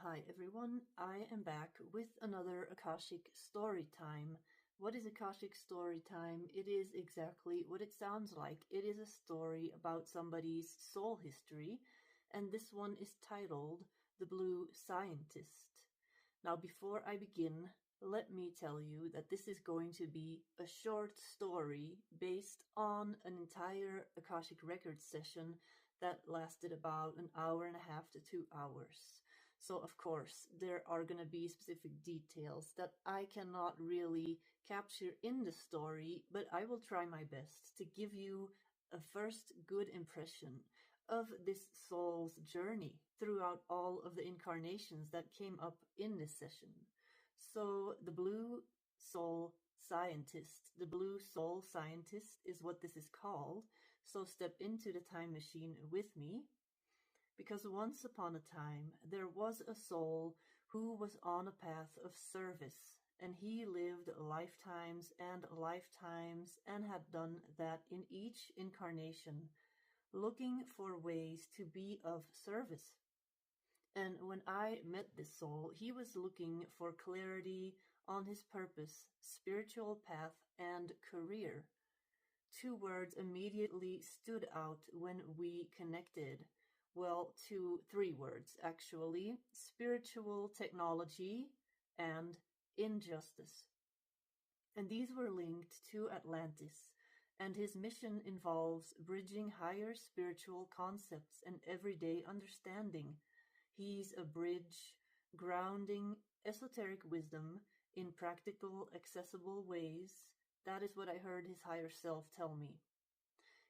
Hi everyone, I am back with another Akashic story time. What is Akashic story time? It is exactly what it sounds like. It is a story about somebody's soul history, and this one is titled The Blue Scientist. Now before I begin, let me tell you that this is going to be a short story based on an entire Akashic Records session that lasted about an hour and a half to 2 hours. So of course, there are going to be specific details that I cannot really capture in the story, but I will try my best to give you a first good impression of this soul's journey throughout all of the incarnations that came up in this session. So the Blue Soul Scientist, the Blue Soul Scientist is what this is called. So step into the time machine with me, because once upon a time there was a soul who was on a path of service, and he lived lifetimes and lifetimes and had done that in each incarnation, looking for ways to be of service. And when I met this soul, he was looking for clarity on his purpose, spiritual path, and career. 2 words immediately stood out when we connected. Well, 3 words actually: spiritual technology and injustice. And these were linked to Atlantis, and his mission involves bridging higher spiritual concepts and everyday understanding. He's a bridge, grounding esoteric wisdom in practical, accessible ways. That is what I heard his higher self tell me.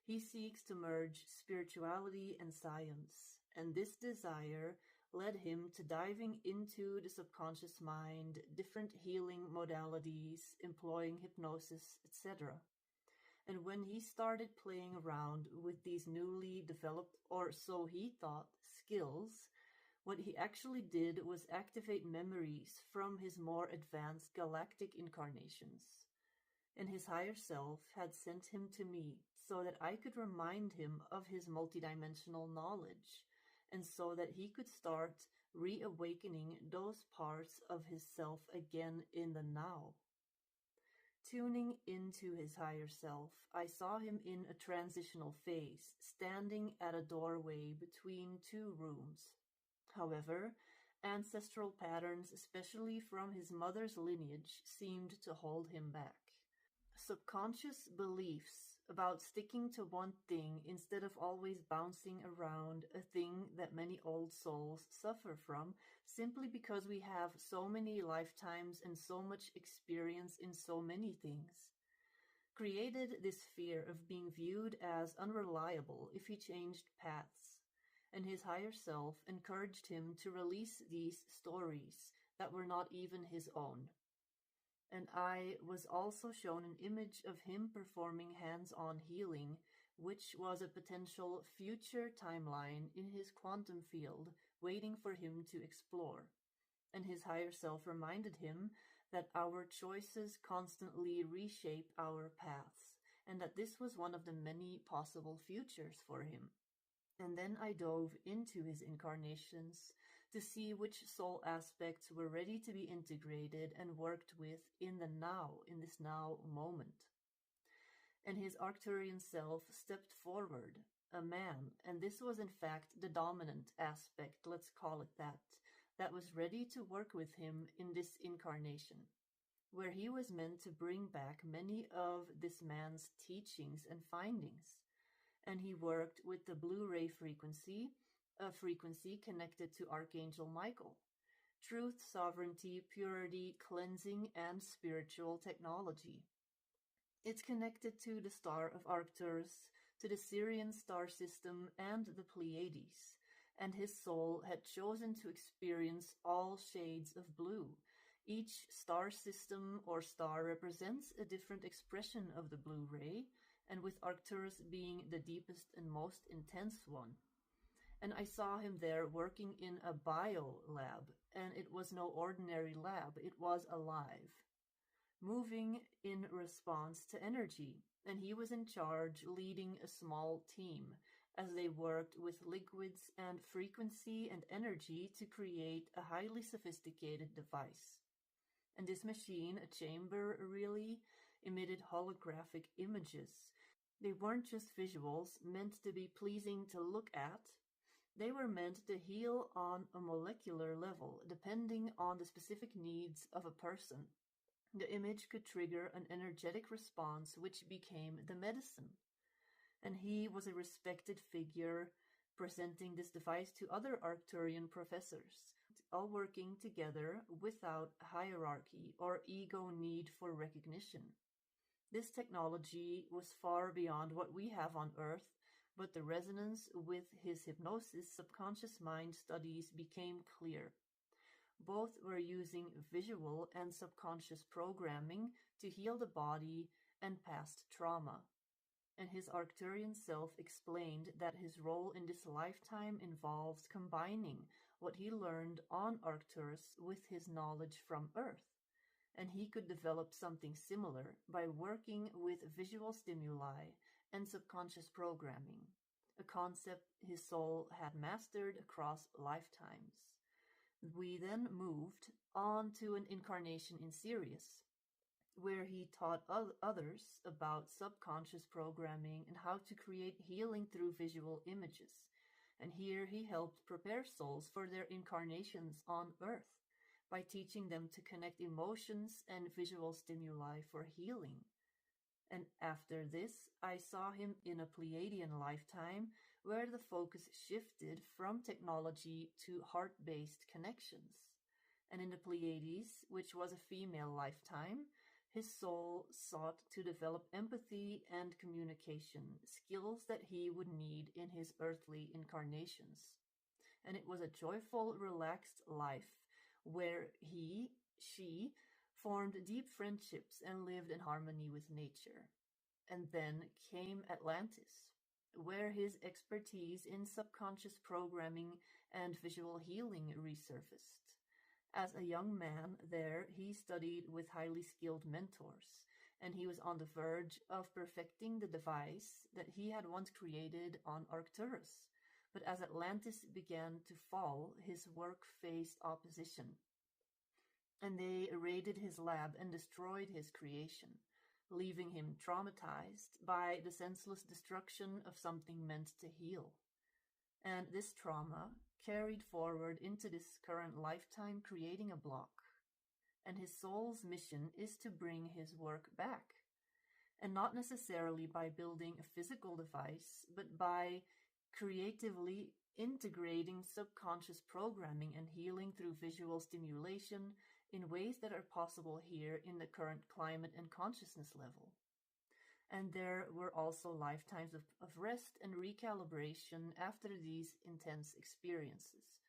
He seeks to merge spirituality and science, and this desire led him to diving into the subconscious mind, different healing modalities, employing hypnosis, etc. And when he started playing around with these newly developed, or so he thought, skills, what he actually did was activate memories from his more advanced galactic incarnations. And his higher self had sent him to me so that I could remind him of his multidimensional knowledge, and so that he could start reawakening those parts of his self again in the now. Tuning into his higher self, I saw him in a transitional phase, standing at a doorway between 2 rooms. However, ancestral patterns, especially from his mother's lineage, seemed to hold him back. Subconscious beliefs about sticking to one thing instead of always bouncing around, a thing that many old souls suffer from, simply because we have so many lifetimes and so much experience in so many things, created this fear of being viewed as unreliable if he changed paths. And his higher self encouraged him to release these stories that were not even his own. And I was also shown an image of him performing hands-on healing, which was a potential future timeline in his quantum field, waiting for him to explore. And his higher self reminded him that our choices constantly reshape our paths, and that this was one of the many possible futures for him. And then I dove into his incarnations to see which soul aspects were ready to be integrated and worked with in the now, in this now moment. And his Arcturian self stepped forward, a man, and this was in fact the dominant aspect, let's call it that was ready to work with him in this incarnation, where he was meant to bring back many of this man's teachings and findings. And he worked with the blue ray frequency, a frequency connected to Archangel Michael. Truth, sovereignty, purity, cleansing, and spiritual technology. It's connected to the star of Arcturus, to the Syrian star system, and the Pleiades. And his soul had chosen to experience all shades of blue. Each star system or star represents a different expression of the blue ray, and with Arcturus being the deepest and most intense one. And I saw him there working in a bio lab, and it was no ordinary lab, it was alive, moving in response to energy. And he was in charge, leading a small team, as they worked with liquids and frequency and energy to create a highly sophisticated device. And this machine, a chamber really, emitted holographic images. They weren't just visuals meant to be pleasing to look at. They were meant to heal on a molecular level, depending on the specific needs of a person. The image could trigger an energetic response which became the medicine. And he was a respected figure, presenting this device to other Arcturian professors, all working together without hierarchy or ego need for recognition. This technology was far beyond what we have on Earth, but the resonance with his hypnosis subconscious mind studies became clear. Both were using visual and subconscious programming to heal the body and past trauma. And his Arcturian self explained that his role in this lifetime involves combining what he learned on Arcturus with his knowledge from Earth, and he could develop something similar by working with visual stimuli and subconscious programming, a concept his soul had mastered across lifetimes. We then moved on to an incarnation in Sirius, where he taught others about subconscious programming and how to create healing through visual images. And here he helped prepare souls for their incarnations on Earth by teaching them to connect emotions and visual stimuli for healing. And after this, I saw him in a Pleiadian lifetime where the focus shifted from technology to heart-based connections. And in the Pleiades, which was a female lifetime, his soul sought to develop empathy and communication, skills that he would need in his earthly incarnations. And it was a joyful, relaxed life where she formed deep friendships and lived in harmony with nature. And then came Atlantis, where his expertise in subconscious programming and visual healing resurfaced. As a young man there, he studied with highly skilled mentors, and he was on the verge of perfecting the device that he had once created on Arcturus. But as Atlantis began to fall, his work faced opposition, and they raided his lab and destroyed his creation, leaving him traumatized by the senseless destruction of something meant to heal. And this trauma carried forward into this current lifetime, creating a block. And his soul's mission is to bring his work back. And not necessarily by building a physical device, but by creatively integrating subconscious programming and healing through visual stimulation in ways that are possible here in the current climate and consciousness level. And there were also lifetimes of rest and recalibration after these intense experiences.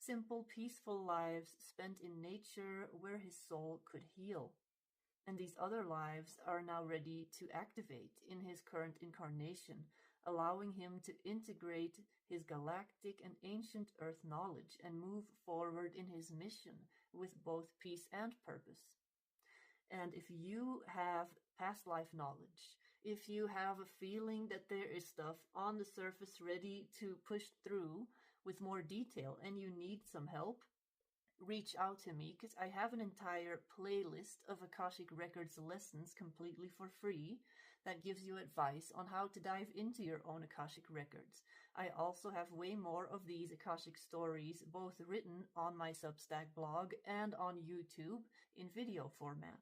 Simple, peaceful lives spent in nature where his soul could heal. And these other lives are now ready to activate in his current incarnation, allowing him to integrate his galactic and ancient Earth knowledge and move forward in his mission with both peace and purpose. And if you have past life knowledge, if you have a feeling that there is stuff on the surface ready to push through with more detail and you need some help, reach out to me, because I have an entire playlist of Akashic Records lessons completely for free that gives you advice on how to dive into your own Akashic Records. I also have way more of these Akashic stories, both written on my Substack blog and on YouTube in video format.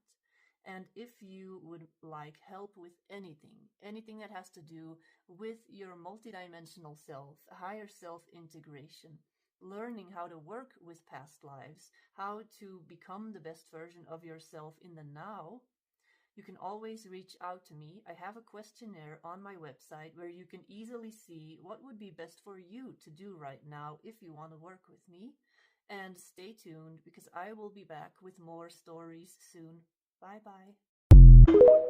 And if you would like help with anything that has to do with your multidimensional self, higher self integration, learning how to work with past lives, how to become the best version of yourself in the now, you can always reach out to me. I have a questionnaire on my website where you can easily see what would be best for you to do right now if you want to work with me. And stay tuned, because I will be back with more stories soon. Bye bye.